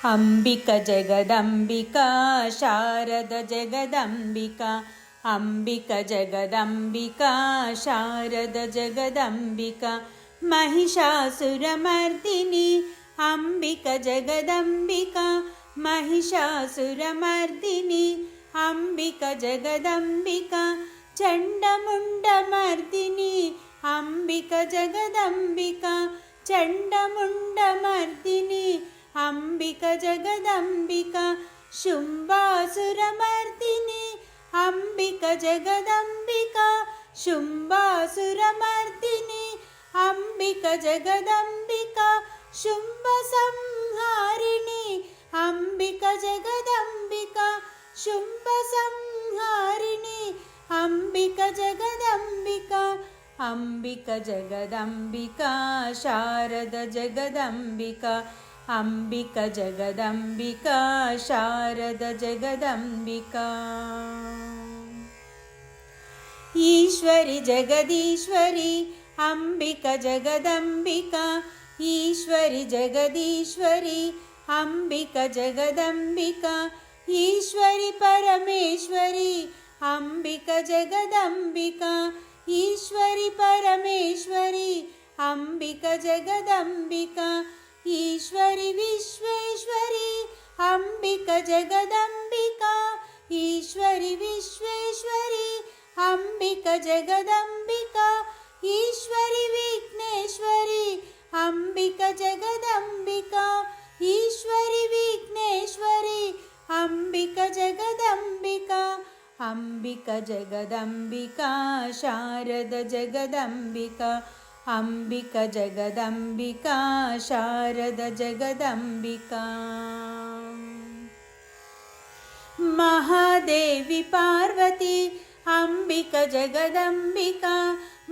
ಅಂಬಿಕಾ ಜಗದಂಬಿಕಾ ಶಾರದ ಜಗದಂಬಿಕಾ ಅಂಬಿಕಾ ಜಗದಂಬಿಕಾ ಶಾರದ ಜಗದಂಬಿಕಾ महिषासुरमर्दिनी अंबिका जगदंबिका महिषासुरमर्दिनी अंबिका जगदंबिका चंडमुंडमर्दिनी अंबिका जगदंबिका चंडमुंडमर्दिनी अंबिका जगदंबिका शुंभासुरमर्दिनी अंबिका जगदंबिका शुंभासुरमर्दिनी अंबिका जगदंबिका शुंभ संहारिणी अंबिका जगदंबिका शुंभ संहारिणी अंबिका जगदंबिका अंबिका जगदंबिका शारद जगदंबिका अंबिका जगदंबिका शारद जगदंबिका ईश्वरी जगदीश्वरी अंबिका जगदंबिका ईश्वरी जगदीश्वरी अंबिका जगदंबिका ईश्वरी परमेश्वरी अंबिका जगदंबिका ईश्वरी परमेश्वरी अंबिका जगदंबिका ईश्वरी विश्वेश्वरी अंबिका जगदंबिका ईश्वरी विश्वेश्वरी अंबिका जगदंबिका ईश्वरी विघ्नेश्वरी अंबिका जगदंबिका ईश्वरी विघ्नेश्वरी अंबिका जगदंबिका अंबिका जगदंबिका शारद जगदंबिका अंबिका जगदंबिका शारद जगदंबिका महादेवी पार्वती अंबिका जगदंबिका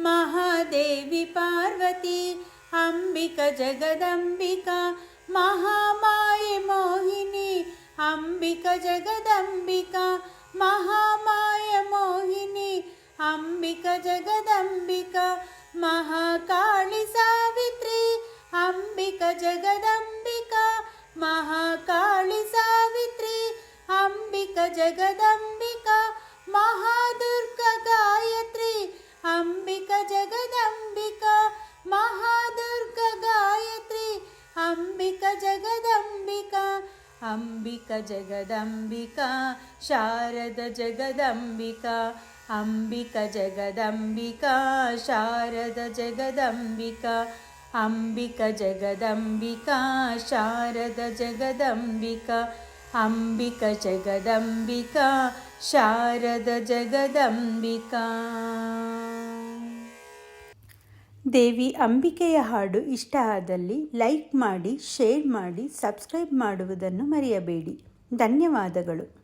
महादेवी पार्वती अंबिका जगदंबिका महामाये मोहिनी अंबिका जगदंबिका महामाये मोहिनी अंबिका जगदंबिका महाकाली सावित्री अंबिका जगदंबिका महाकाली सावित्री अंबिका जगदंबिका महादुर्गा गायत्री अंबिका जगदंबिका महादुर्गा गायत्री अंबिका जगदंबिका अंबिका जगदंबिका शारद जगदंबिका अंबिका जगदंबिका शारद जगदंबिका अंबिका जगदंबिका शारद जगदंबिका अंबिका जगदंबिका शारद जगदंबिका ದೇವಿ ಅಂಬಿಕೆಯ ಹಾಡು ಇಷ್ಟ ಆದಲ್ಲಿ ಲೈಕ್ ಮಾಡಿ, ಶೇರ್ ಮಾಡಿ, ಸಬ್ಸ್ಕ್ರೈಬ್ ಮಾಡುವುದನ್ನು ಮರೆಯಬೇಡಿ. ಧನ್ಯವಾದಗಳು.